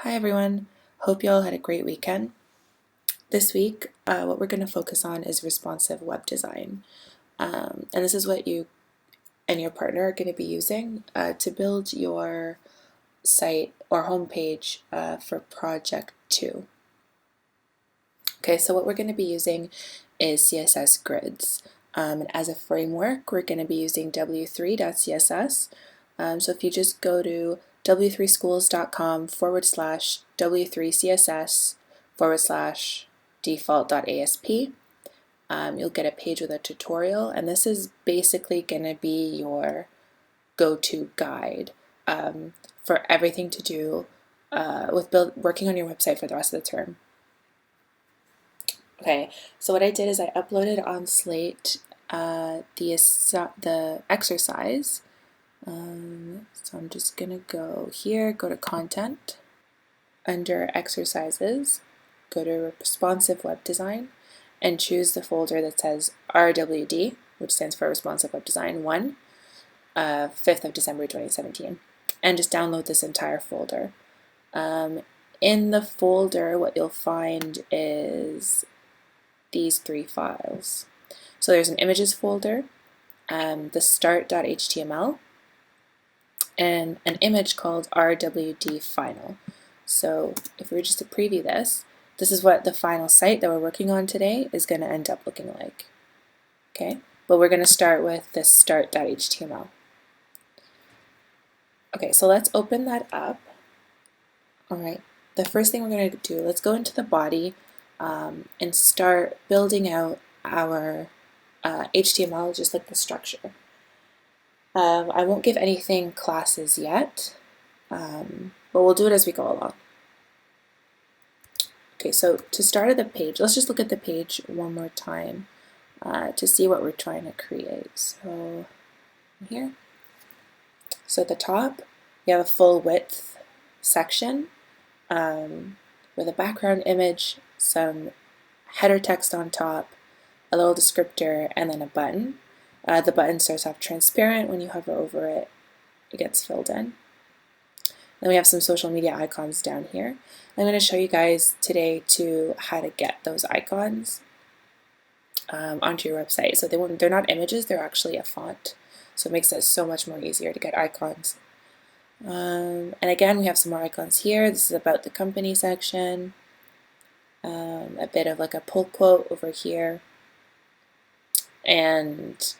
Hi everyone, hope you all had a great weekend. This week, what we're going to focus on is responsive web design. And this is what you and your partner are going to be using to build your site or homepage for Project 2. Okay, so what we're going to be using is CSS grids. And as a framework, we're going to be using W3.CSS. So if you just go to w3schools.com/w3css/default.asp, you'll get a page with a tutorial, and this is basically going to be your go-to guide for everything to do with working on your website for the rest of the term. Okay, so what I did is I uploaded on Slate the exercise. So I'm just going to go here, go to Content, under Exercises, go to Responsive Web Design, and choose the folder that says RWD, which stands for Responsive Web Design 1, 5th of December 2017, and just download this entire folder. In the folder, what you'll find is these three files. So there's an images folder, the start.html, and an image called RWD final. So if we were just to preview this, this is what the final site that we're working on today is going to end up looking like. Okay, but we're going to start with this start.html. Okay, so let's open that up. All right, the first thing we're going to do, let's go into the body and start building out our HTML, just like the structure. I won't give anything classes yet, but we'll do it as we go along. Okay, so to start the page, let's just look at the page one more time to see what we're trying to create. So here, so at the top, you have a full width section with a background image, some header text on top, a little descriptor, and then a button. The button starts off transparent. When you hover over it, it gets filled in. Then we have some social media icons down here. I'm going to show you guys today how to get those icons onto your website. So they're not images, they're actually a font. So it makes it so much more easier to get icons. And again, we have some more icons here. This is about the company section. A bit of like a pull quote over here. And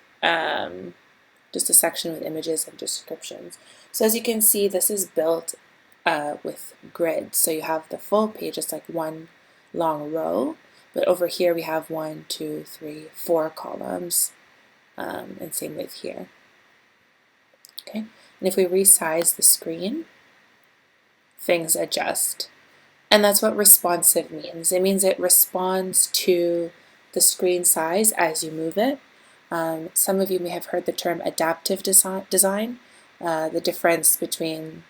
just a section with images and descriptions. So as you can see, this is built with grids. So you have the full page, it's like one long row, but over here we have 1, 2, 3, 4 columns, and same with here. Okay, and if we resize the screen, things adjust. And that's what responsive means. It means it responds to the screen size as you move it. Some of you may have heard the term adaptive design. The difference between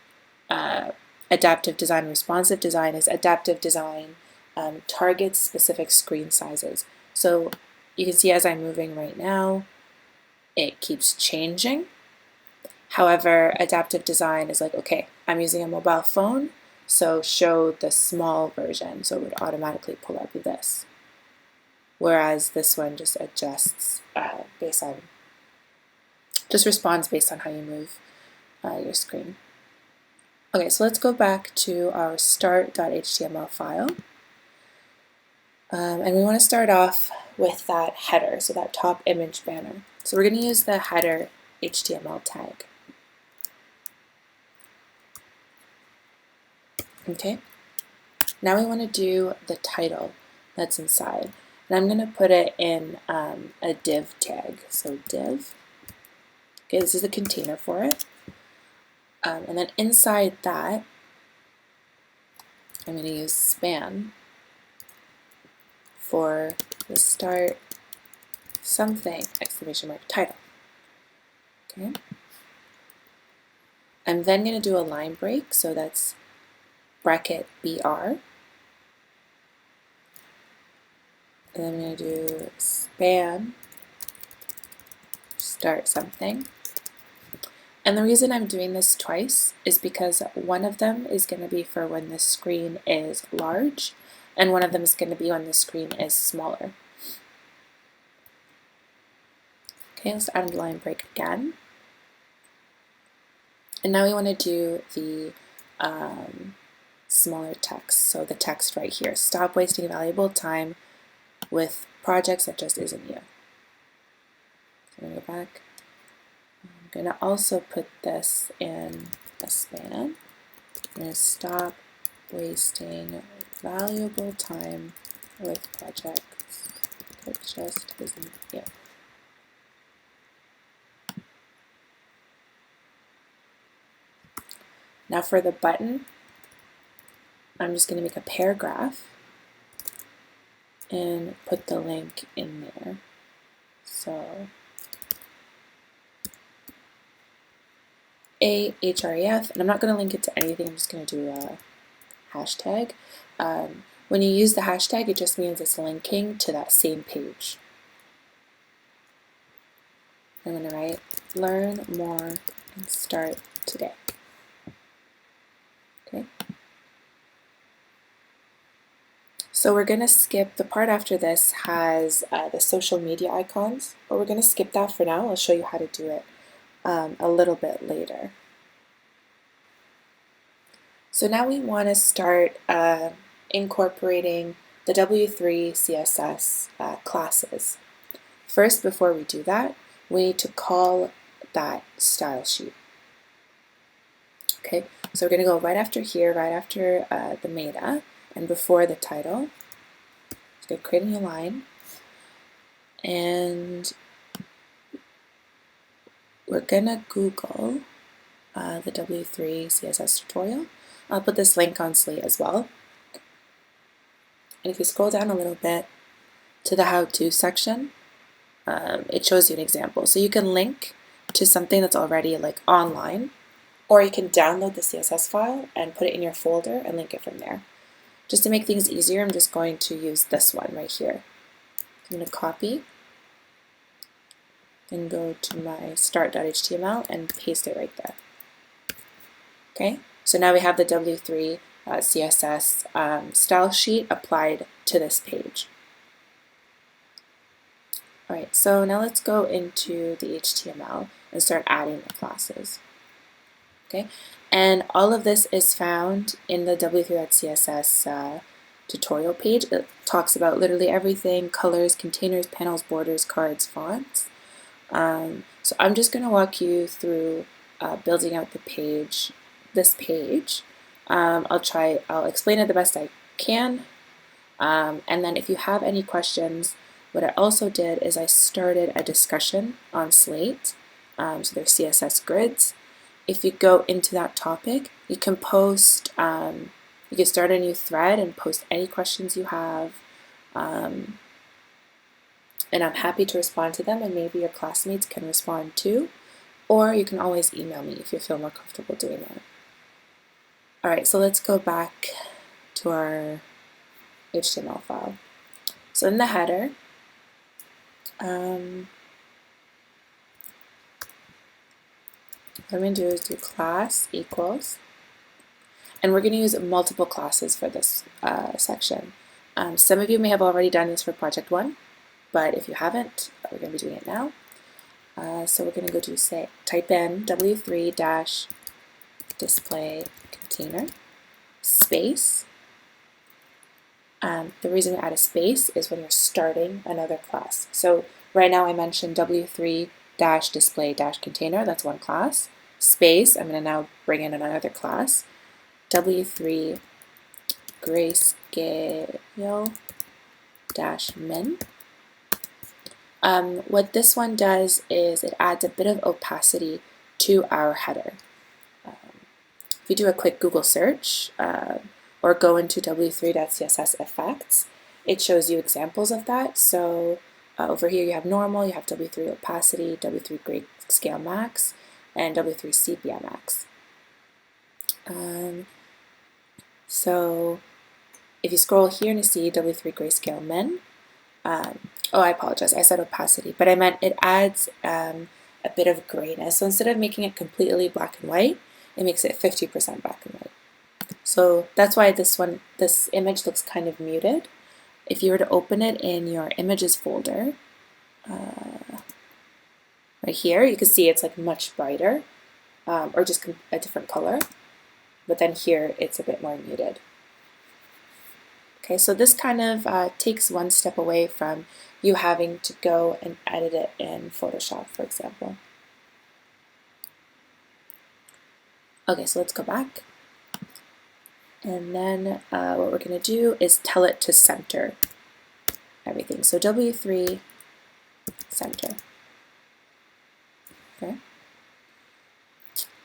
adaptive design and responsive design is adaptive design targets specific screen sizes. So you can see as I'm moving right now, it keeps changing. However, adaptive design is like, okay, I'm using a mobile phone, so show the small version, so it would automatically pull up this. Whereas this one just adjusts responds based on how you move your screen. Okay, so let's go back to our start.html file. And we want to start off with that header, so that top image banner. So we're going to use the header HTML tag. Okay, now we want to do the title that's inside. And I'm going to put it in a div tag, so div. Okay, this is the container for it. And then inside that, I'm going to use span for the start something exclamation mark title. Okay. I'm then going to do a line break, so that's bracket BR. And then I'm going to do span start something. And And the reason I'm doing this twice is because one of them is going to be for when the screen is large, and one of them is going to be when the screen is smaller. Okay, let's add a line break again. And now we want to do the smaller text. So the text right here. Stop wasting valuable time with projects that just isn't you. So I'm going to go back. I'm going to also put this in a span. I'm going to stop wasting valuable time with projects that just isn't you. Now for the button, I'm just going to make a paragraph and put the link in there. So href, and I'm not going to link it to anything, I'm just going to do a hashtag. When you use the hashtag, it just means it's linking to that same page. I'm going to write, learn more and start today. Okay. So we're going to skip, the part after this has the social media icons, but we're going to skip that for now. I'll show you how to do it a little bit later. So now we want to start incorporating the W3.CSS classes. First, before we do that, we need to call that style sheet. Okay, so we're going to go right after here, right after the meta, and before the title. Just going to create a new line, and we're going to Google the W3.CSS tutorial. I'll put this link on Slate as well. And if you scroll down a little bit to the how-to section, it shows you an example. So you can link to something that's already like online, or you can download the CSS file and put it in your folder and link it from there. Just to make things easier, I'm just going to use this one right here. I'm going to copy and go to my start.html and paste it right there. Okay, so now we have the W3.CSS style sheet applied to this page. Alright, so now let's go into the HTML and start adding the classes. Okay, and all of this is found in the W3.CSS tutorial page. It talks about literally everything: colors, containers, panels, borders, cards, fonts. So I'm just going to walk you through building out the page, this page. I'll explain it the best I can, and then if you have any questions, what I also did is I started a discussion on Slate. So there's CSS grids. If you go into that topic, you can post, you can start a new thread and post any questions you have, and I'm happy to respond to them, and maybe your classmates can respond too, or you can always email me if you feel more comfortable doing that. Alright, so let's go back to our HTML file. So in the header, what I'm going to do is do class equals, and we're going to use multiple classes for this section. Some of you may have already done this for project 1, but if you haven't, we're going to be doing it now. So we're going to go to type in W3-display container space. The reason we add a space is when you're starting another class. So right now I mentioned W3-display-container, that's one class. Space, I'm going to now bring in another class. W3 grayscale-min. What this one does is it adds a bit of opacity to our header. If you do a quick Google search or go into W3.CSS effects, it shows you examples of that. So over here you have normal, you have W3 opacity, W3 grayscale max, and W3 sepia max. So if you scroll here and you see W3 grayscale min, oh, I apologize, I said opacity, but I meant it adds a bit of grayness. So instead of making it completely black and white, it makes it 50% black and white. So that's why this image looks kind of muted. If you were to open it in your images folder, right here, you can see it's like much brighter, or just a different color. But then here, it's a bit more muted. Okay, so this kind of takes one step away from you having to go and edit it in Photoshop, for example. Okay, so let's go back. And then what we're going to do is tell it to center everything. So W3 center. Okay.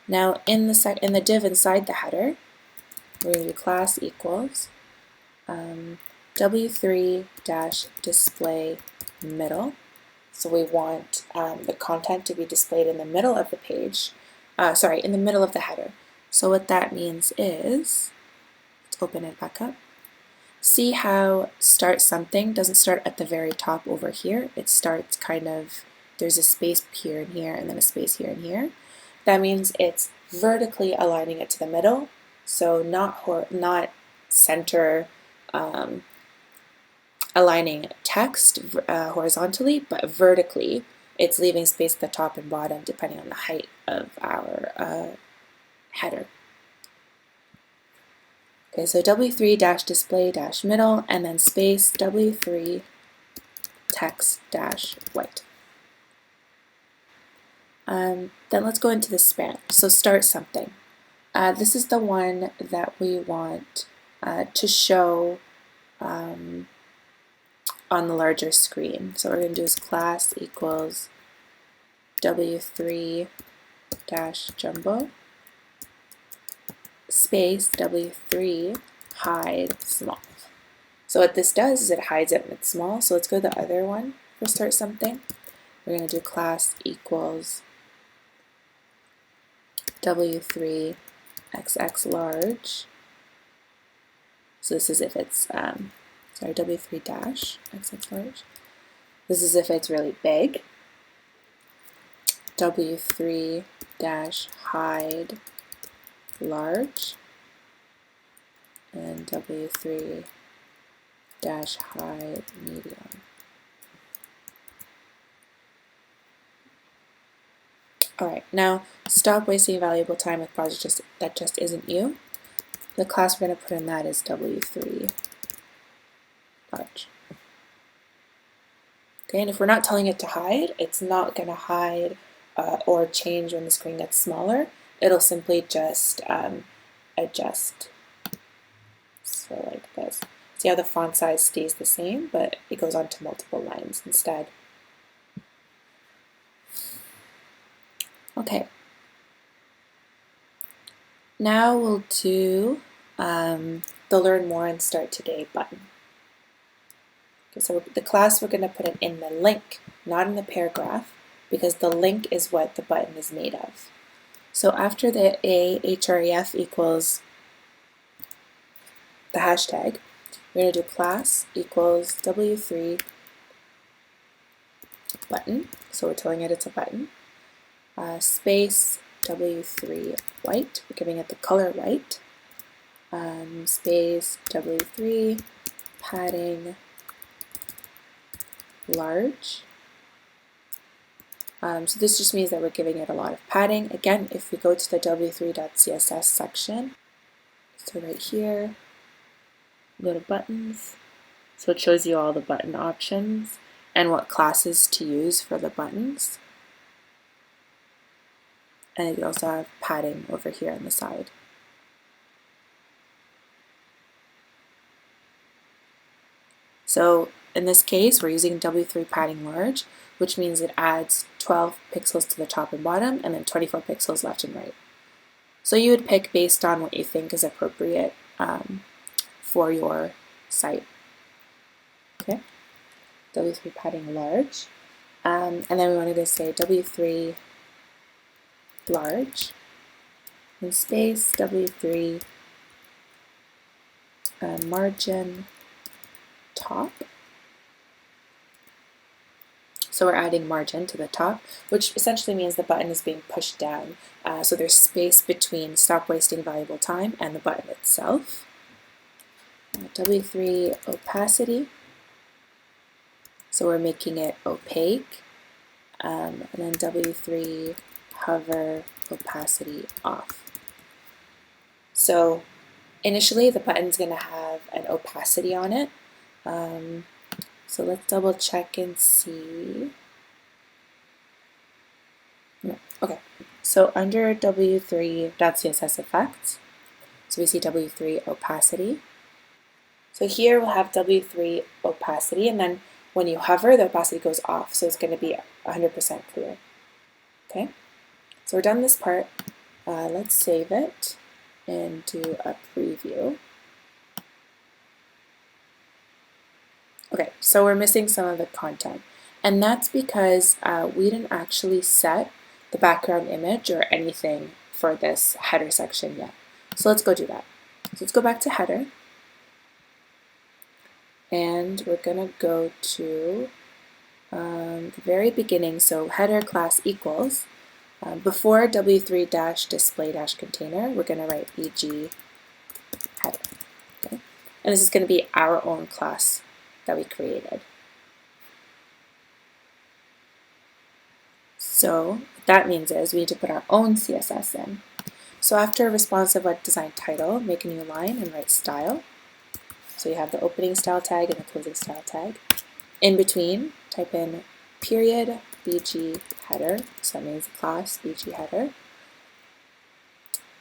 Now in the div inside the header, we're going to do class equals W3-display middle. So we want the content to be displayed in the middle of the page. In the middle of the header. So what that means is, let's open it back up. See how start something doesn't start at the very top over here. It starts kind of, there's a space here and here, and then a space here and here. That means it's vertically aligning it to the middle. So not center aligning text horizontally, but vertically. It's leaving space at the top and bottom depending on the height of our header. Okay, so W3-display-middle and then space W3 text-white. Then let's go into the span. So start something. This is the one that we want to show on the larger screen. So what we're going to do is class equals W3-jumbo space W3 hide small. So what this does is it hides it when it's small. So let's go to the other one for start something. We're going to do class equals W3XX large. So this is if it's W3-XX large. This is if it's really big. W3-hide large and W3-hide medium. Alright, now stop wasting valuable time with projects that just isn't you. The class we're going to put in that is W3 large. Okay, and if we're not telling it to hide, it's not going to hide or change when the screen gets smaller. It'll simply just adjust. So like this. See how the font size stays the same, but it goes on to multiple lines instead. Okay. Now we'll do the Learn More and Start Today button. Okay, so the class we're going to put it in the link, not in the paragraph, because the link is what the button is made of. So after the href equals the hashtag, we're going to do class equals W3 button. So we're telling it it's a button. Space W3 white, we're giving it the color white. Space W3 padding large. So this just means that we're giving it a lot of padding. Again, if we go to the W3.CSS section, so right here, go to buttons. So it shows you all the button options and what classes to use for the buttons. And you also have padding over here on the side. So in this case, we're using W3 padding large, which means it adds 12 pixels to the top and bottom, and then 24 pixels left and right. So you would pick based on what you think is appropriate for your site. Okay, W3 padding large. And then we wanted to say W3 large, and space W3 margin top. So we're adding margin to the top, which essentially means the button is being pushed down. So there's space between stop wasting valuable time and the button itself. W3 opacity. So we're making it opaque. And then W3 hover opacity off. So initially the button's going to have an opacity on it. So let's double check and see. No. Okay, so under W3.CSS effects, so we see W3 opacity. So here we'll have W3 opacity, and then when you hover, the opacity goes off, so it's going to be 100% clear. Okay, so we're done this part. Let's save it and do a preview. Okay, so we're missing some of the content, and that's because we didn't actually set the background image or anything for this header section yet. So let's go do that. So let's go back to header, and we're going to go to the very beginning, so header class equals. Before W3-display-container, we're going to write BG header. Okay? And this is going to be our own class that we created. So what that means is we need to put our own CSS in. So after responsive web design title, make a new line and write style. So you have the opening style tag and the closing style tag. In between, type in period BG header, so that means the class BG header.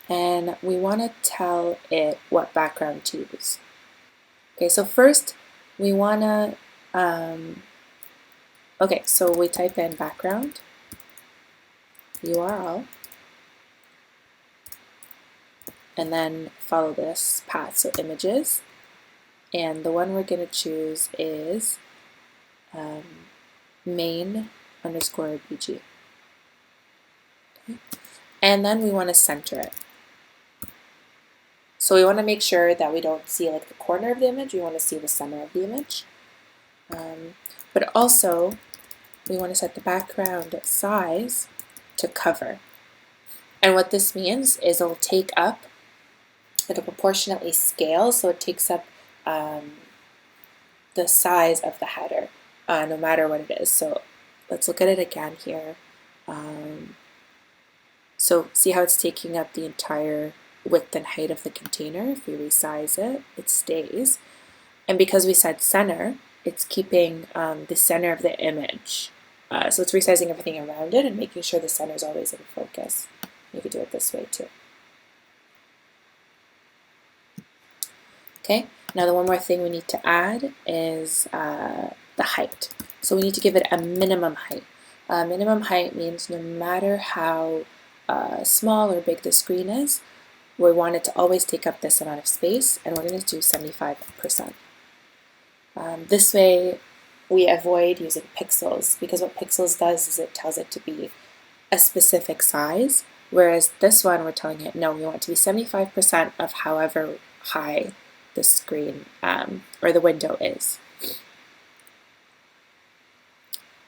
And we want to tell it what background to use. Okay, so first we want to, okay, so we type in background URL, and then follow this path, so images, and the one we're going to choose is main_BG. Okay. And then we want to center it. So we want to make sure that we don't see like the corner of the image, we want to see the center of the image. But also we want to set the background size to cover. And what this means is it'll take up, it'll proportionately scale, so it takes up the size of the header, no matter what it is. So let's look at it again here. So see how it's taking up the entire width and height of the container. If we resize it, it stays. And because we said center, it's keeping the center of the image. So it's resizing everything around it and making sure the center is always in focus. You could do it this way too. Okay, now the one more thing we need to add is the height. So we need to give it a minimum height. Minimum height means no matter how small or big the screen is, we want it to always take up this amount of space, and we're going to do 75%. This way we avoid using pixels, because what pixels does is it tells it to be a specific size, whereas this one we're telling it, no, we want it to be 75% of however high the screen or the window is.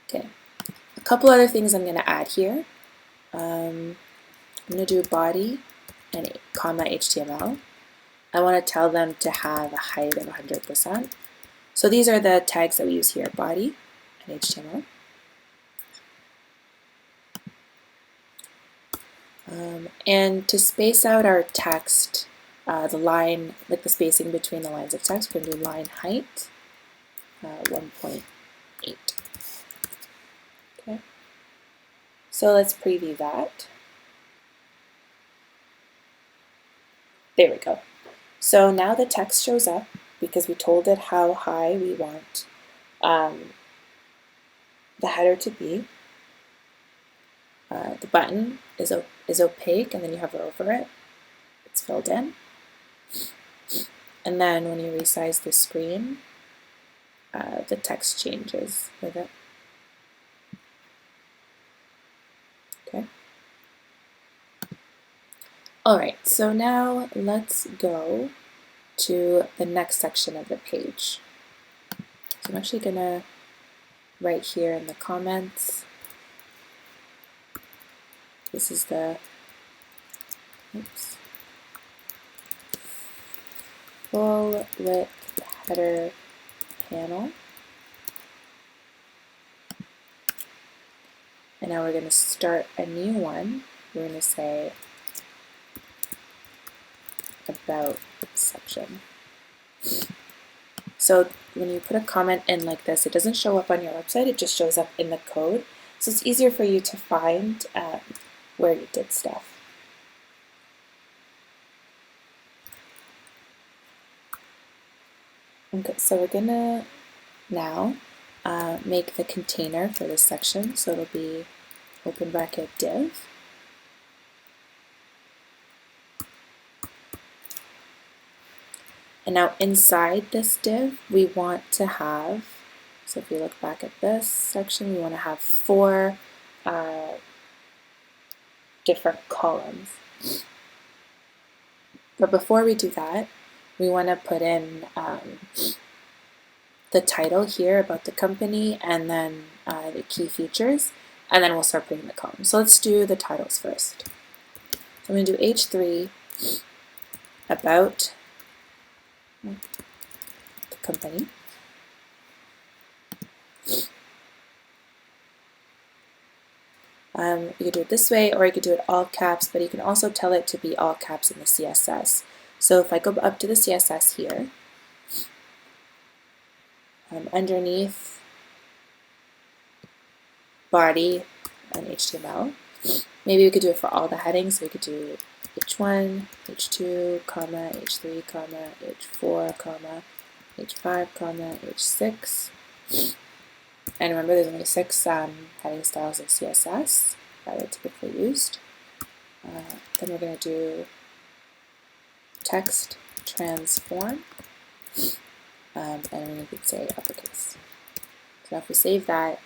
Okay, a couple other things I'm going to add here. I'm going to do body and comma HTML. I want to tell them to have a height of 100%. So these are the tags that we use here, body and HTML. And to space out our text, the line, like the spacing between the lines of text, we're going to do line height 1.8. Okay. So let's preview that. There we go. So now the text shows up because we told it how high we want the header to be. The button is opaque, and then you hover over it. It's filled in. And then when you resize the screen, the text changes with it. Okay. Alright, so now let's go to the next section of the page. So I'm actually going to right here in the comments. This is the full width header panel. And now we're going to start a new one. We're going to say about section. So when you put a comment in like this, it doesn't show up on your website, it just shows up in the code. So it's easier for you to find where you did stuff. Okay, so we're gonna now make the container for this section. So it'll be open bracket div. And now inside this div, we want to have, so if you look back at this section, we want to have 4 different columns. But before we do that, we want to put in the title here about the company and then the key features, and then we'll start putting the columns. So let's do the titles first. So I'm going to do H3 about the company. You could do it this way, or you could do it all caps, but you can also tell it to be all caps in the CSS. So if I go up to the CSS here, underneath body and HTML, maybe we could do it for all the headings. So we could do H1, H2, comma, H3, comma, H4, comma, H5, comma, H6. And remember, there's only 6 heading styles in CSS that are typically used. Then we're going to do text transform, and we could say uppercase. So now if we save that,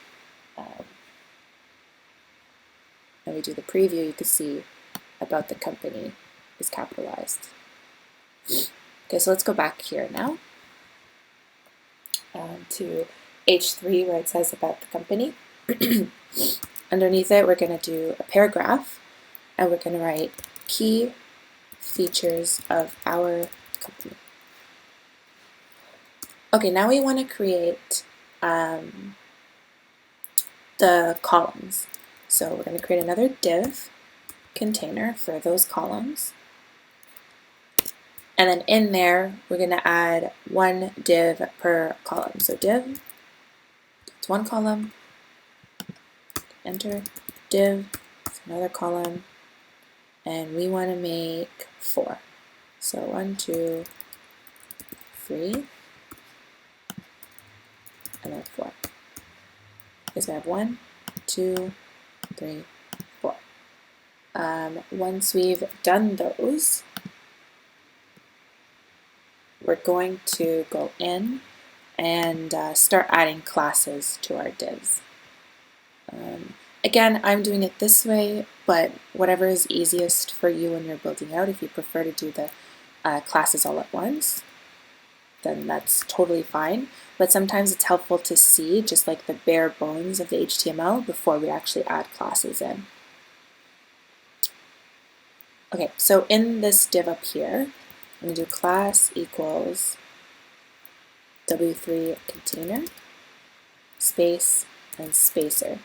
and we do the preview, you can see about the company is capitalized. Okay, so let's go back here now to H3 where it says about the company. Underneath it, we're going to do a paragraph, and we're going to write key features of our company. Okay, now we want to create the columns. So we're going to create another div container for those columns. And then in there, we're going to add 1 div per column. So div, it's 1 column, enter, div, it's another column, and we want to make 4. So 1, 2, 3, and then 4. Because we have 1, 2, 3, 4. Once we've done those, we're going to go in and start adding classes to our divs. Again, I'm doing it this way, but whatever is easiest for you when you're building out, if you prefer to do the classes all at once, then that's totally fine. But sometimes it's helpful to see just like the bare bones of the HTML before we actually add classes in. Okay, so in this div up here, I'm going to do class equals W3 container, space, and spacer.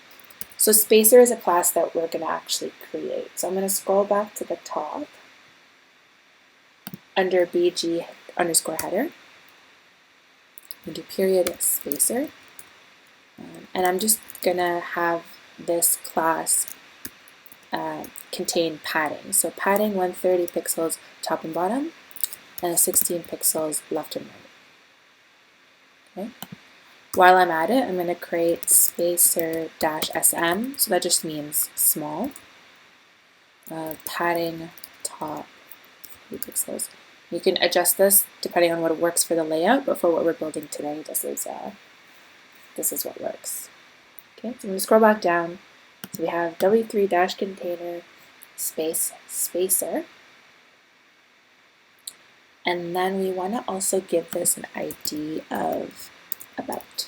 So spacer is a class that we're going to actually create. So I'm going to scroll back to the top under BG underscore header. I'm going to do period spacer. And I'm just going to have this class contain padding. So padding 130 pixels top and bottom, and 16 pixels left and right. Okay. While I'm at it, I'm going to create spacer-sm, so that just means small. Padding top 3 pixels. You can adjust this depending on what works for the layout, but for what we're building today, this is what works. Okay, so I'm going to scroll back down. So we have W3-container space spacer. And then we want to also give this an ID of about.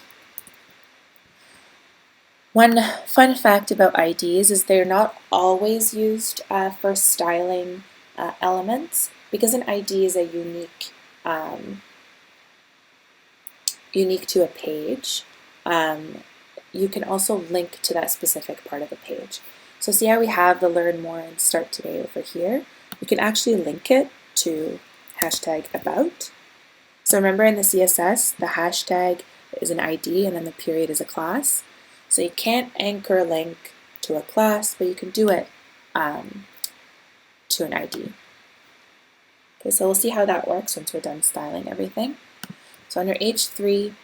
One fun fact about IDs is they're not always used for styling elements, because an ID is a unique to a page. You can also link to that specific part of the page. So see how we have the Learn More and Start Today over here? You can actually link it to #about. So remember in the CSS, the hashtag is an ID and then the period is a class. So you can't anchor a link to a class, but you can do it to an ID. Okay, so we'll see how that works once we're done styling everything. So under H3,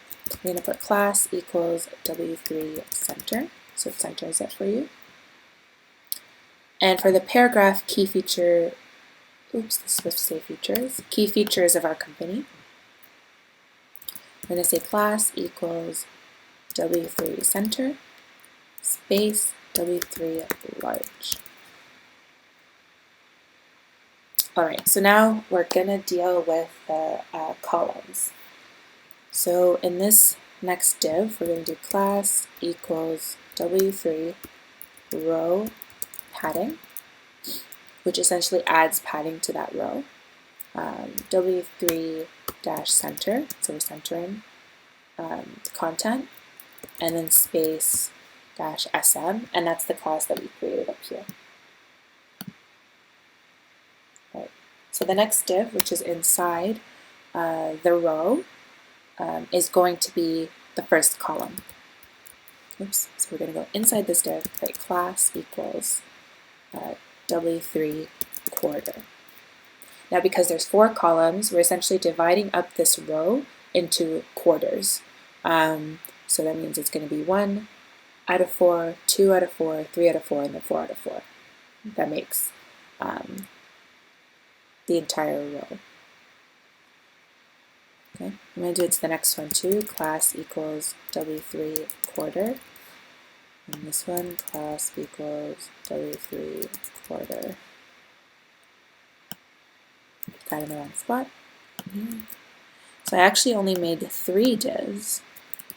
we're going to put class equals W3 center, so it centers it for you. And for the paragraph key feature, oops, this is supposed to say features, key features of our company, I'm going to say class equals W3 center space W3 large. Alright, so now we're going to deal with the columns. So in this next div, we're going to do class equals W3 row padding, which essentially adds padding to that row. W3-center, so we're centering content, and then space -sm, and that's the class that we created up here. Right. So the next div, which is inside the row, is going to be the first column. Oops, so we're going to go inside this div, write class equals W3 quarter. Now because there's 4 columns, we're essentially dividing up this row into quarters. So that means it's going to be 1 out of 4, 2 out of 4, 3 out of 4, and then 4 out of 4. That makes the entire row. Okay, I'm going to do it to the next one too. Class equals W3 quarter. And this one, class equals W3 quarter. Put that in the wrong spot. So I actually only made 3 divs.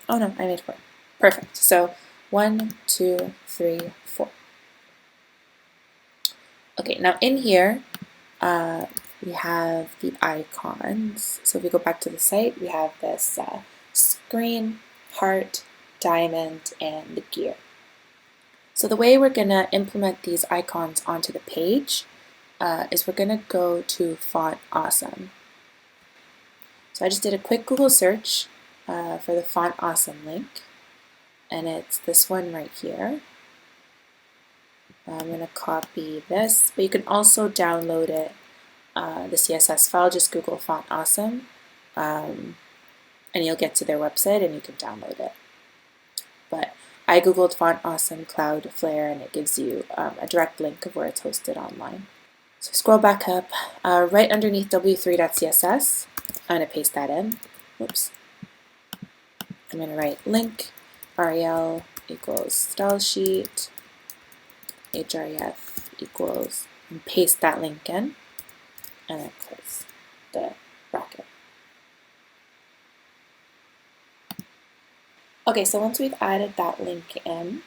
Oh no, I made 4. Perfect. So 1, 2, 3, 4. Okay, now in here we have the icons. So if we go back to the site, we have this screen, heart, diamond, and the gear. So the way we're going to implement these icons onto the page is we're going to go to Font Awesome. So I just did a quick Google search for the Font Awesome link, and it's this one right here. I'm going to copy this, but you can also download it, the CSS file. Just Google Font Awesome, and you'll get to their website and you can download it. But I googled Font Awesome Cloudflare, and it gives you a direct link of where it's hosted online. So scroll back up, right underneath W3.CSS, I'm going to paste that in. Whoops. I'm going to write link rel equals style sheet, href equals, and paste that link in, and then close the bracket. Okay, so once we've added that link in,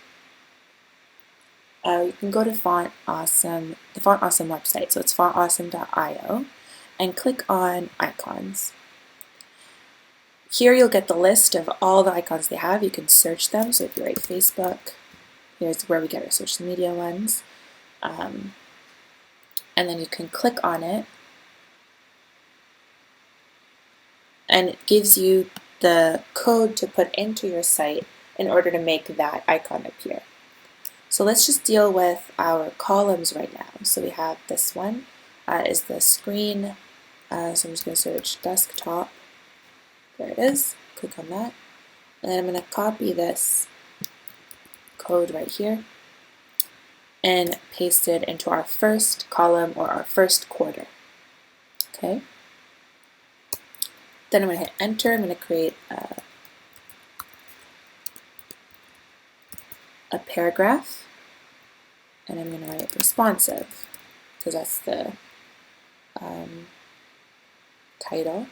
you can go to Font Awesome, the Font Awesome website. So it's fontawesome.io, and click on icons. Here you'll get the list of all the icons they have. You can search them. So if you write Facebook, here's where we get our social media ones. And then you can click on it, and it gives you the code to put into your site in order to make that icon appear. So let's just deal with our columns right now. So we have this one is the screen. So I'm just going to search desktop. There it is. Click on that. And then I'm going to copy this code right here and paste it into our first column or our first quarter. Okay. Then I'm going to hit enter. I'm going to create a paragraph, and I'm going to write responsive because that's the title.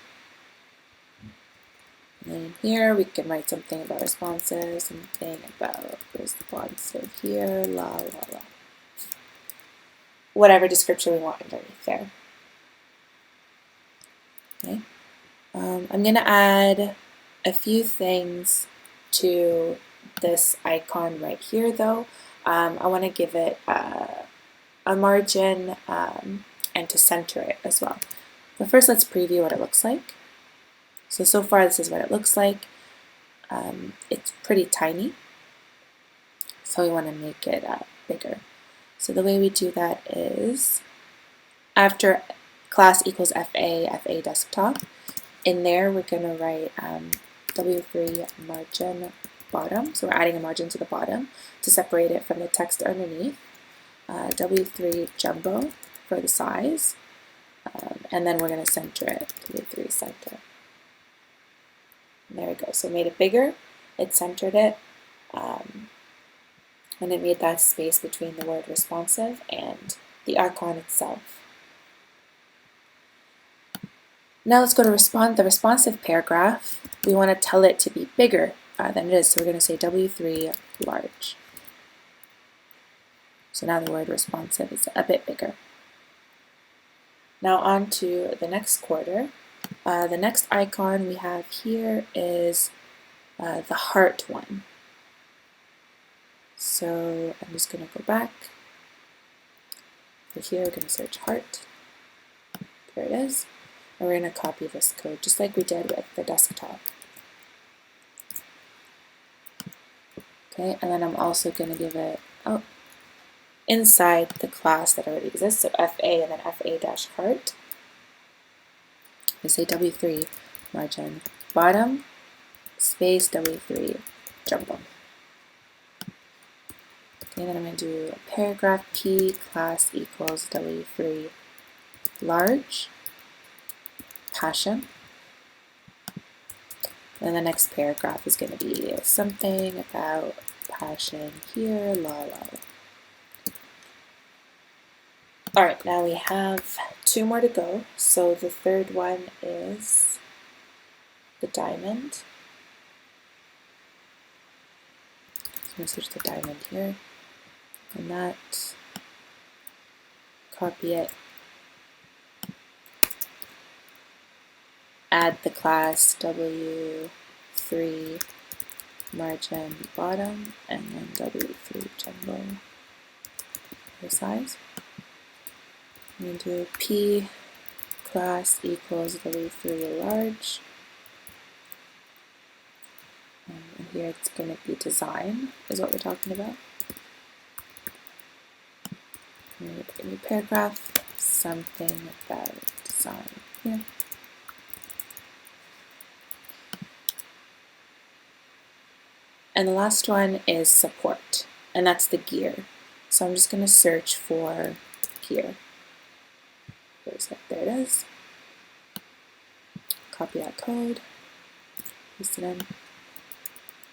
And And here we can write something about responsive, something about responsive here, la la la. Whatever description we want underneath there. Okay. I'm going to add a few things to this icon right here though. I want to give it a margin and to center it as well. But first let's preview what it looks like. So far this is what it looks like. It's pretty tiny, so we want to make it bigger. So the way we do that is after class equals FA desktop, in there we're going to write W3 margin bottom, so we're adding a margin to the bottom to separate it from the text underneath, W3 jumbo for the size, and then we're going to center it, W3 center. And there we go, so it made it bigger, it centered it, and it made that space between the word responsive and the icon itself. Now let's go to the responsive paragraph. We want to tell it to be bigger than it is, so we're going to say W3 large. So now the word responsive is a bit bigger. Now on to the next quarter. The next icon we have here is the heart one. So I'm just going to go back. For here we're going to search heart. There it is. And we're going to copy this code just like we did with the desktop. Okay, and then I'm also going to give it inside the class that already exists, so FA and then FA-heart. We say W3 margin bottom space W3 jumbo. Okay, then I'm going to do a paragraph P class equals W3 large passion. Then the next paragraph is going to be something about passion here, la la la. Alright, now we have two more to go. So the third one is the diamond. So I'm going to search the diamond here. And that, copy it, add the class W3 margin bottom and then W3 jumbo for size. I'm going to do P class equals W3 large. And here it's going to be design is what we're talking about. I'm going to put a new paragraph, something about design here. And the last one is support, and that's the gear. So I'm just going to search for gear. There it is. Copy that code, paste it in.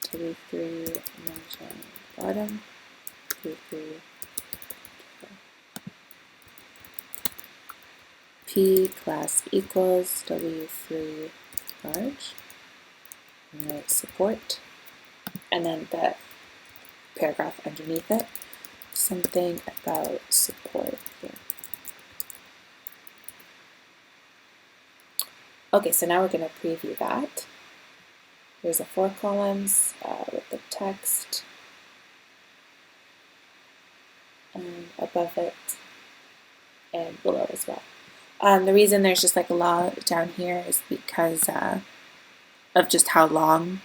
W3 margin bottom, W3 P class equals W3 large, and write support, and then the paragraph underneath it, something about support here. Okay, so now we're going to preview that. There's the 4 columns with the text above it and below as well. The reason there's just like a lot down here is because of just how long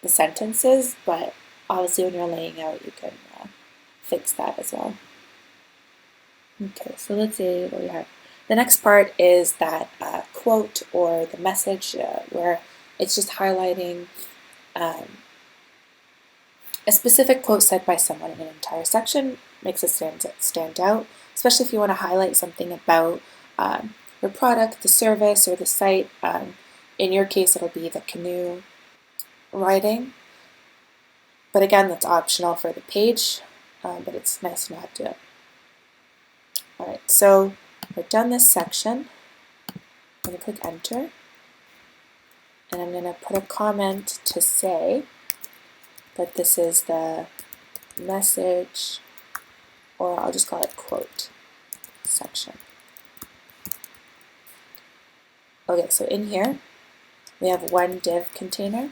the sentence is, but obviously when you're laying out you can fix that as well. Okay, so let's see what we have. The next part is that quote or the message where it's just highlighting a specific quote said by someone in an entire section, makes it stand out, especially if you want to highlight something about your product, the service, or the site. In your case, it'll be the canoe writing. But again, that's optional for the page, but it's nice to know how to do it. Alright, so we're done this section. I'm going to click enter. and I'm going to put a comment to say that this is the message, or I'll just call it quote section. Okay, so in here we have one div container,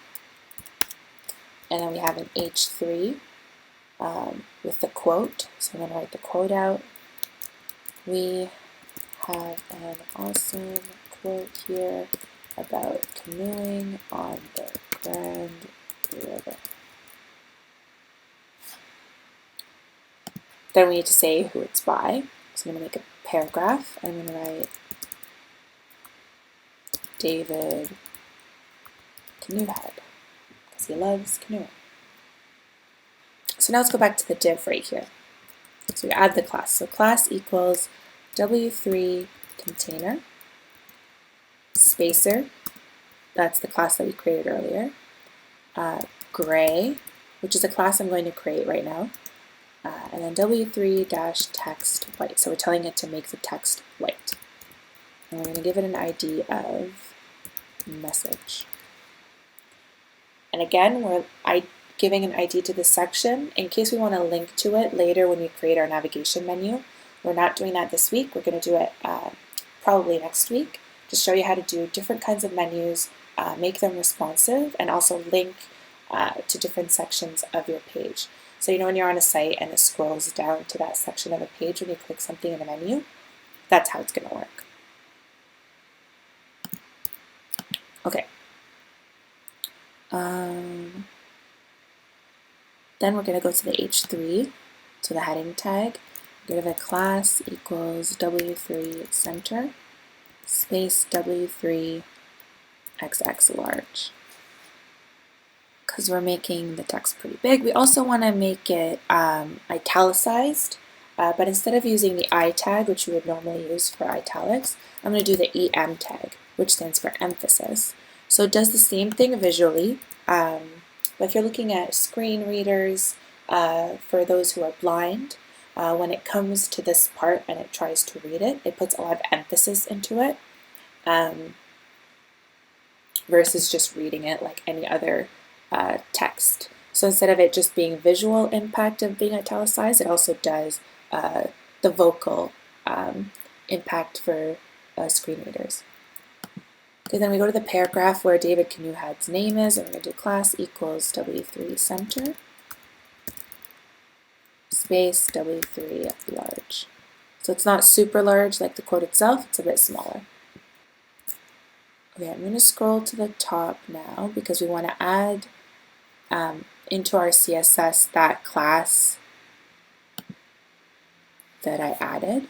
and then we have an H3 with the quote. So I'm going to write the quote out. We have an awesome quote here about canoeing on the Grand River. Then we need to say who it's by. So I'm going to make a paragraph. I'm going to write David Canoehead, because he loves canoeing. So now let's go back to the div right here. So we add the class. So class equals W3 container, spacer, that's the class that we created earlier, gray, which is a class I'm going to create right now, and then W3-text white. So we're telling it to make the text white. And we're going to give it an ID of message. And again, we're giving an ID to this section in case we want to link to it later when we create our navigation menu. We're not doing that this week. We're going to do it probably next week to show you how to do different kinds of menus, make them responsive, and also link to different sections of your page. So you know when you're on a site and it scrolls down to that section of the page when you click something in the menu, that's how it's going to work. Okay. Then we're going to go to the H3, to the heading tag. Give a class equals W3 center, space W3 XX large. Because we're making the text pretty big. We also want to make it italicized, but instead of using the I tag, which we would normally use for italics, I'm going to do the EM tag, which stands for emphasis. So it does the same thing visually, but if you're looking at screen readers, for those who are blind, when it comes to this part and it tries to read it, it puts a lot of emphasis into it, versus just reading it like any other text. So instead of it just being visual impact of being italicized, it also does the vocal impact for screen readers. Okay, then we go to the paragraph where David Canoehead's name is, and we're going to do class equals W3 center, space W3 large. So it's not super large like the quote itself, it's a bit smaller. Okay, I'm going to scroll to the top now because we want to add into our CSS that class that I added.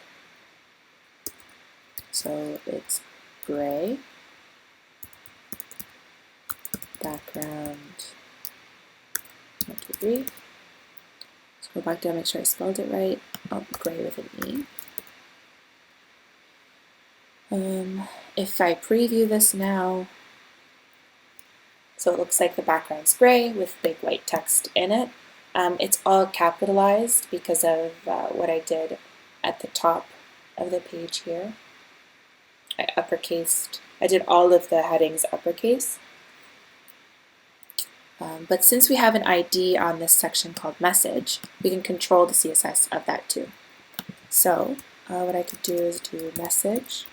So it's gray, background, 1, 2, 3. Let's go back down, make sure I spelled it right. Oh, gray with an E. If I preview this now, so it looks like the background's gray with big white text in it. It's all capitalized because of what I did at the top of the page here. I did all of the headings uppercase. But since we have an ID on this section called message, we can control the CSS of that too. So what I could do is do message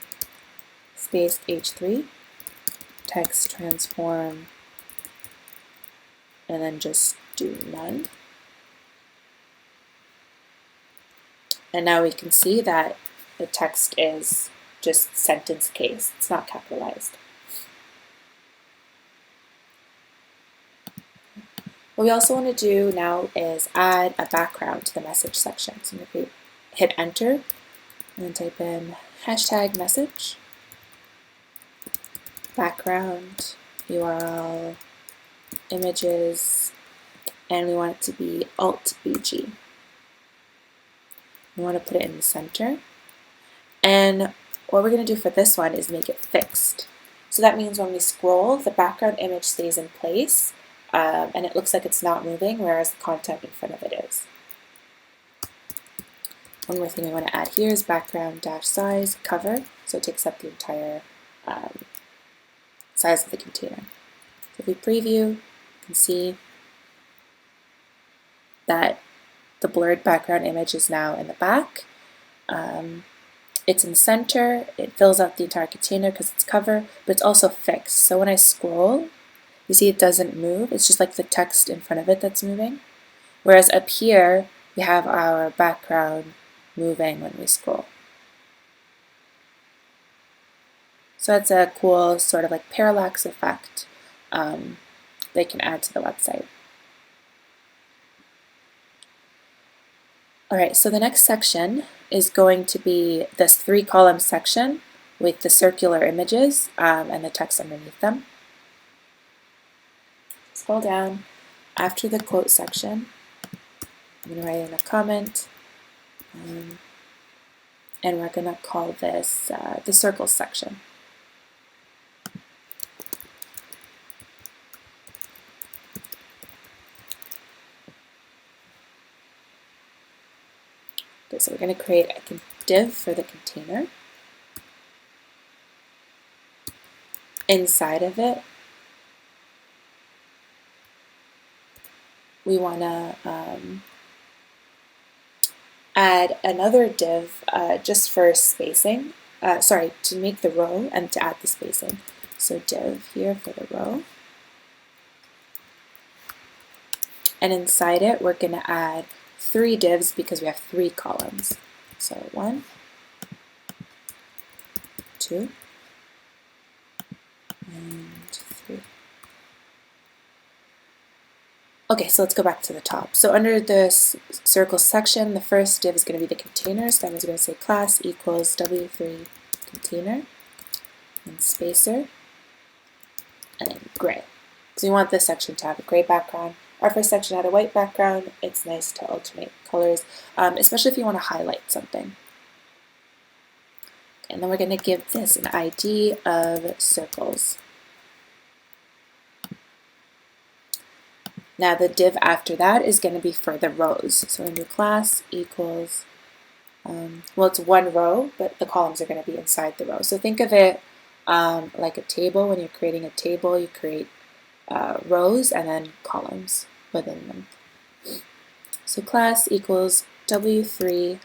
space H3, text transform, and then just do none. And now we can see that the text is just sentence case. It's not capitalized. What we also want to do now is add a background to the message section. So I'm going to hit enter and then type in hashtag message, background, URL, images, and we want it to be Alt-BG. We want to put it in the center. And what we're going to do for this one is make it fixed. So that means when we scroll, the background image stays in place, and it looks like it's not moving, whereas the content in front of it is. One more thing we want to add here is background-size cover, so it takes up the entire size of the container. If we preview, you can see that the blurred background image is now in the back. It's in the center, it fills out the entire container because it's cover, but it's also fixed. So when I scroll, you see it doesn't move, it's just like the text in front of it that's moving. Whereas up here, we have our background moving when we scroll. So that's a cool sort of like parallax effect they can add to the website. Alright, so the next section is going to be this 3-column section with the circular images and the text underneath them. Scroll down. After the quote section, I'm going to write in a comment, and we're going to call this the circles section. Okay, so we're going to create a div for the container. Inside of it, we want to add another div just for spacing, to make the row and to add the spacing. So div here for the row. And inside it, we're going to add 3 divs because we have 3 columns. So 1, 2, and 3. Okay, so let's go back to the top. So under this circle section, the first div is going to be the container. So I'm just going to say class equals W3 container, and spacer, and then gray. So we want this section to have a gray background. Our first section had a white background. It's nice to alternate colors, especially if you want to highlight something. And then we're going to give this an ID of circles. Now the div after that is going to be for the rows. So we're going to do class equals, well, it's 1 row, but the columns are going to be inside the row. So think of it like a table. When you're creating a table, you create rows and then columns within them. So class equals W3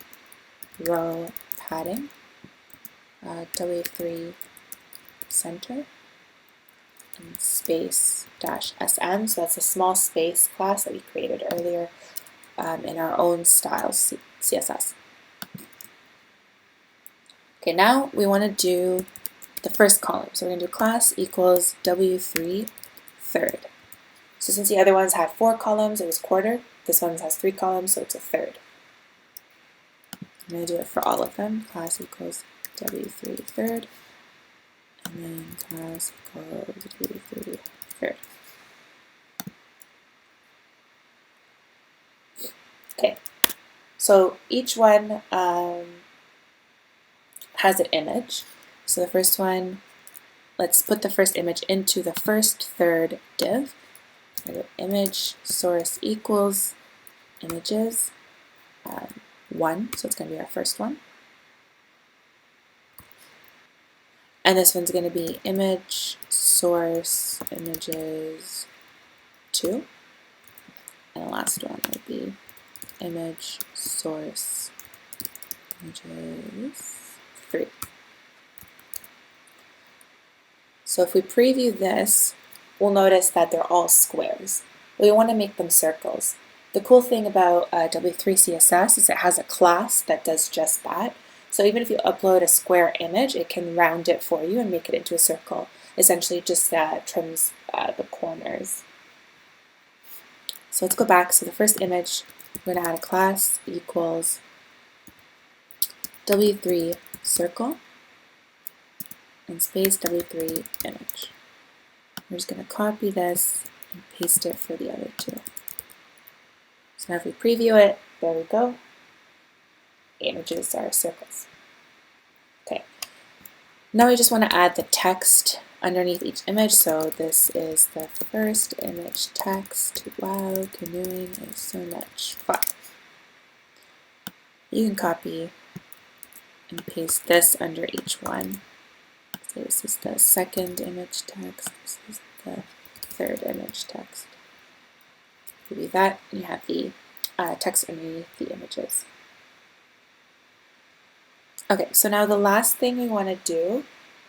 row padding, W3 center, and space -sm. So that's a small space class that we created earlier in our own style CSS. Okay, now we want to do the first column. So we're going to do class equals W3 third. So since the other ones had 4 columns, it was quarter. This one has 3 columns, so it's a third. I'm going to do it for all of them. Class equals W3 third, and then class equals W3 third. Okay, so each one has an image. So the first one, let's put the first image into the first third div. Image source equals images 1, so it's going to be our first one. And this one's going to be image source images 2. And the last one would be image source images 3. So if we preview this, we'll notice that they're all squares. We want to make them circles. The cool thing about W3.CSS is it has a class that does just that. So even if you upload a square image, it can round it for you and make it into a circle. Essentially just trims the corners. So let's go back. So the first image, we're going to add a class equals W3 circle and space W3 image. We're just going to copy this and paste it for the other 2. So now if we preview it, there we go. The images are circles. Okay. Now we just want to add the text underneath each image. So this is the first image text. Wow, canoeing is so much fun. You can copy and paste this under each one. So this is the second image text. This is the third image text. You do that, and you have the text underneath the images. Okay, so now the last thing we want to do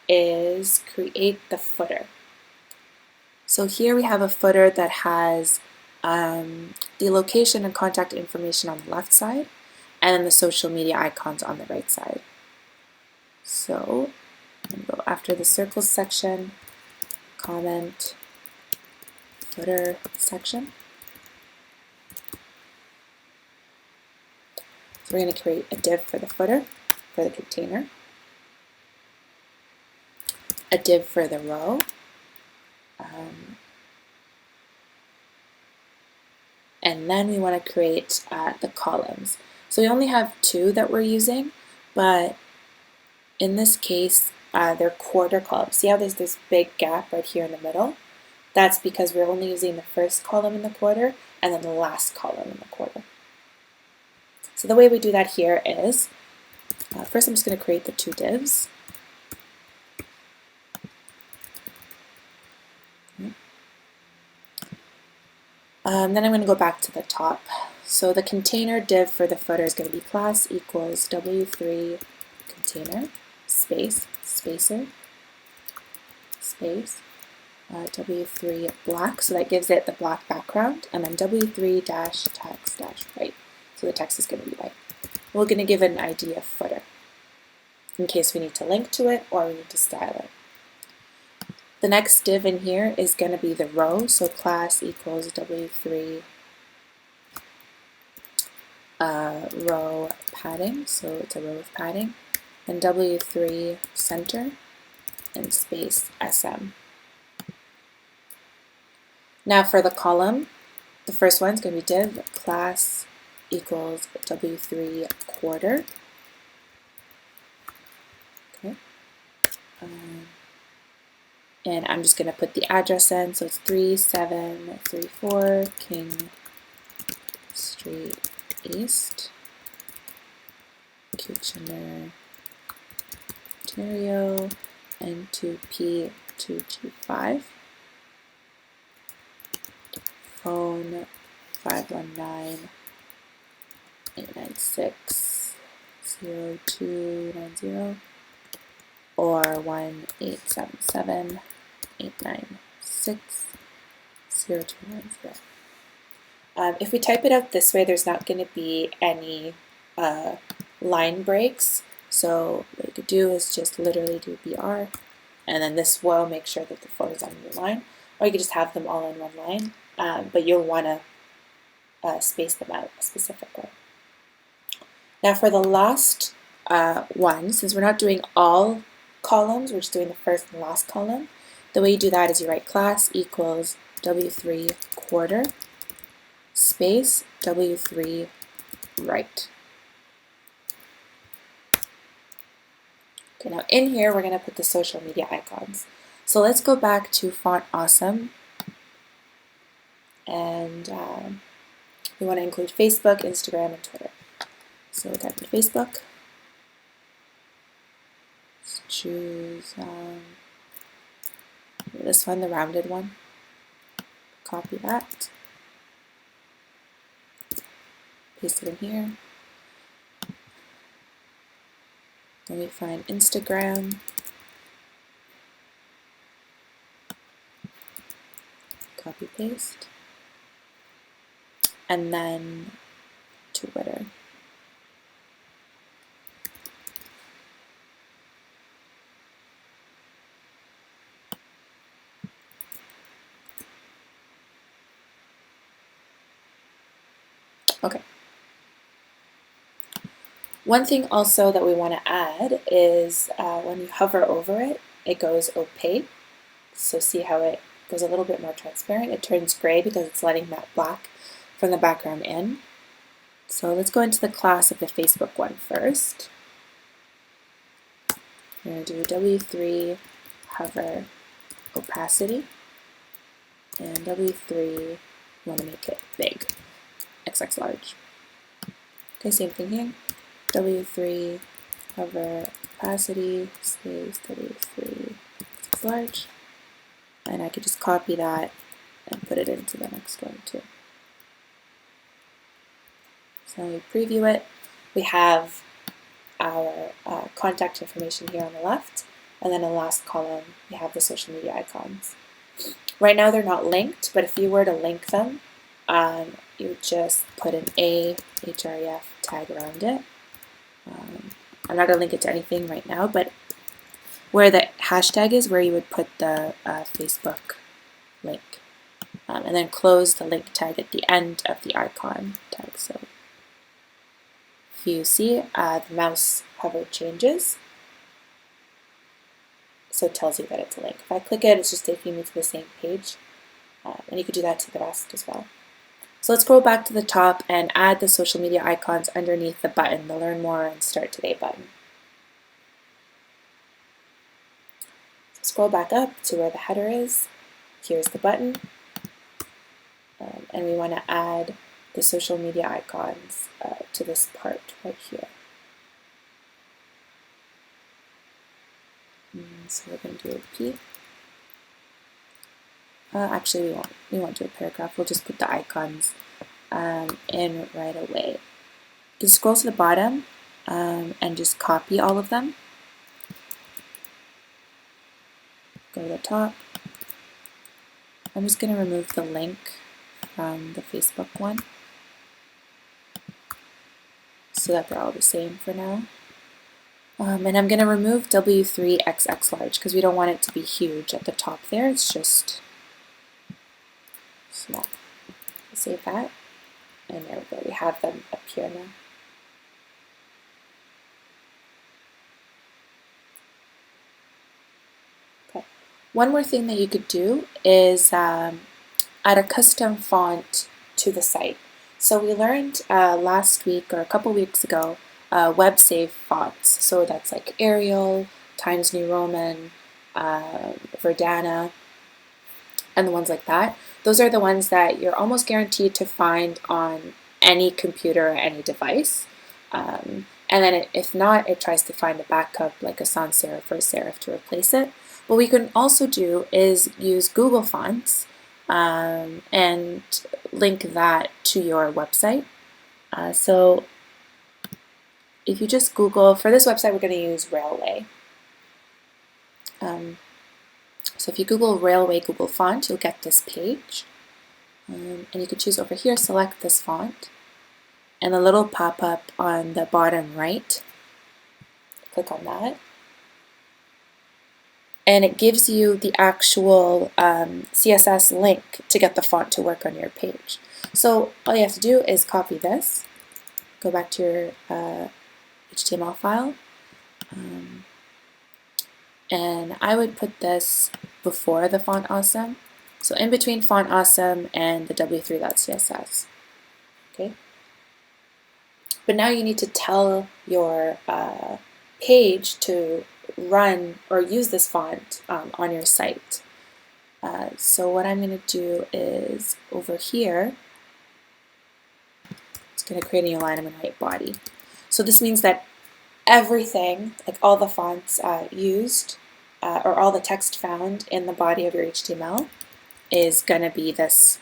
is create the footer. So here we have a footer that has the location and contact information on the left side, and then the social media icons on the right side. So I'm going to go after the circles section, comment, footer section. So we're going to create a div for the footer, for the container, a div for the row, and then we want to create the columns. So we only have two that we're using, but in this case, they're quarter columns. See how there's this big gap right here in the middle? That's because we're only using the first column in the quarter and then the last column in the quarter. So the way we do that here is, first I'm just going to create the two divs. Then I'm going to go back to the top. So the container div for the footer is going to be class equals W3 container space spacer space W3 black, so that gives it the black background, and then W3 text white, so the text is going to be white. We're going to give it an ID of footer in case we need to link to it or we need to style it. The next div in here is going to be the row, so class equals W3 row padding, so it's a row with padding, and W3 center and space SM. Now for the column, the first one is going to be div class equals W3 quarter. Okay. And I'm just going to put the address in, so it's 3734 King Street East, Kitchener, Ontario, N2P225. Phone 519-896-0290 or 1-877-896-0290. If we type it out this way, there's not going to be any line breaks. So what you could do is just literally do BR, and then this will make sure that the phone is on your line, or you could just have them all in one line, but you'll want to space them out a specific way. Now for the last one, since we're not doing all columns, we're just doing the first and last column, the way you do that is you write class equals W3 quarter space W3 right. Okay, now in here we're going to put the social media icons. So let's go back to Font Awesome, and we want to include Facebook, Instagram, and Twitter. So we'll type in Facebook. Let's choose this one, the rounded one. Copy that. Paste it in here. Then we find Instagram. Copy paste. And then Twitter. Okay. One thing also that we want to add is when you hover over it, it goes opaque. So see how it goes a little bit more transparent. It turns gray because it's letting that black from the background in. So let's go into the class of the Facebook one first. We're going to do W3 hover opacity, and W3 we want to make it big, XX large. Okay, same thing here. W3 hover opacity space W3 XX large, and I could just copy that and put it into the next one too. So when we preview it, we have our contact information here on the left, and then in the last column we have the social media icons. Right now they're not linked, but if you were to link them, you would just put an href tag around it. I'm not going to link it to anything right now, but where the hashtag is where you would put the Facebook link. And then close the link tag at the end of the icon tag. So if you see, the mouse hover changes, so it tells you that it's a link. If I click it, it's just taking me to the same page, and you could do that to the rest as well. So let's scroll back to the top and add the social media icons underneath the button, the Learn More and Start Today button. So scroll back up to where the header is. Here's the button. And we want to add the social media icons to this part right here. So we're going to do a P. Actually, we won't do a paragraph. We'll just put the icons in right away. You can scroll to the bottom and just copy all of them. Go to the top. I'm just going to remove the link from the Facebook one so that they're all the same for now. And I'm going to remove W3.CSS large because we don't want it to be huge at the top there. It's just small. Save that. And there we go. We have them up here now. Okay. One more thing that you could do is add a custom font to the site. So we learned last week or a couple weeks ago web save fonts. So that's like Arial, Times New Roman, Verdana, and the ones like that. Those are the ones that you're almost guaranteed to find on any computer or any device. And then if not, it tries to find a backup like a sans serif or a serif to replace it. What we can also do is use Google Fonts and link that to your website. So if you just Google, for this website we're going to use Railway. So if you Google Railway Google Font, you'll get this page. And you can choose over here, select this font, and a little pop-up on the bottom right. Click on that. And it gives you the actual CSS link to get the font to work on your page. So all you have to do is copy this, go back to your HTML file, and I would put this before the Font Awesome, so in between Font Awesome and the W3.CSS. Okay. But now you need to tell your page to run or use this font on your site. So what I'm going to do is over here, it's going to create a new line. I'm going to write body. So this means that everything, like all the fonts used or all the text found in the body of your HTML is going to be this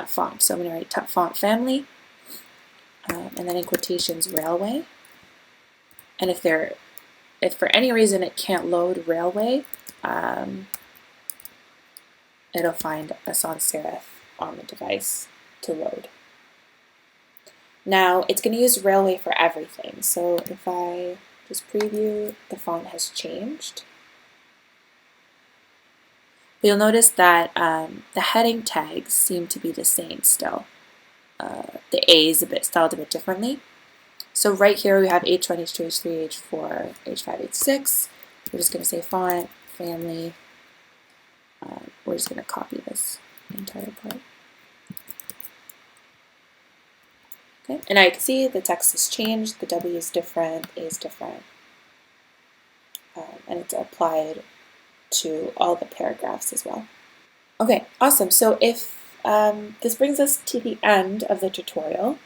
font. So I'm going to write font family and then in quotations Railway. And if for any reason it can't load Railway, it'll find a sans serif on the device to load. Now it's going to use Railway for everything. So if I just preview, the font has changed. But you'll notice that the heading tags seem to be the same still. The A is styled a bit differently. So right here we have H1, H2, H3, H4, H5, H6. We're just going to say font, family. We're just going to copy this entire part. Okay, and I can see the text has changed, the W is different, A is different, and it's applied to all the paragraphs as well. Okay, awesome. So if this brings us to the end of the tutorial.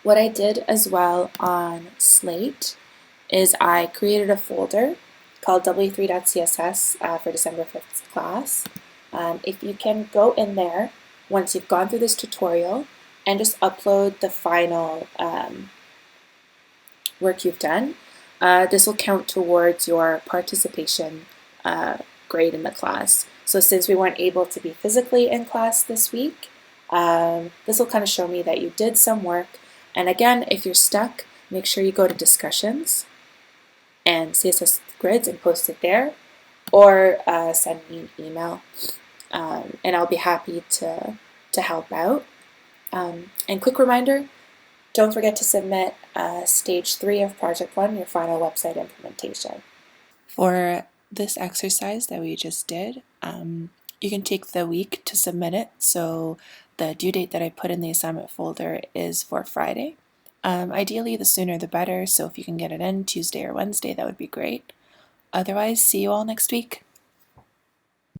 What I did as well on Slate is I created a folder called W3.CSS for December 5th class. If you can go in there once you've gone through this tutorial and just upload the final work you've done, this will count towards your participation grade in the class. So since we weren't able to be physically in class this week, this will kind of show me that you did some work. And again, if you're stuck, make sure you go to discussions and CSS grids and post it there, or send me an email, and I'll be happy to help out. And quick reminder, don't forget to submit stage 3 of Project 1, your final website implementation. For this exercise that we just did, you can take the week to submit it. So the due date that I put in the assignment folder is for Friday. Ideally, the sooner the better, so if you can get it in Tuesday or Wednesday, that would be great. Otherwise, see you all next week.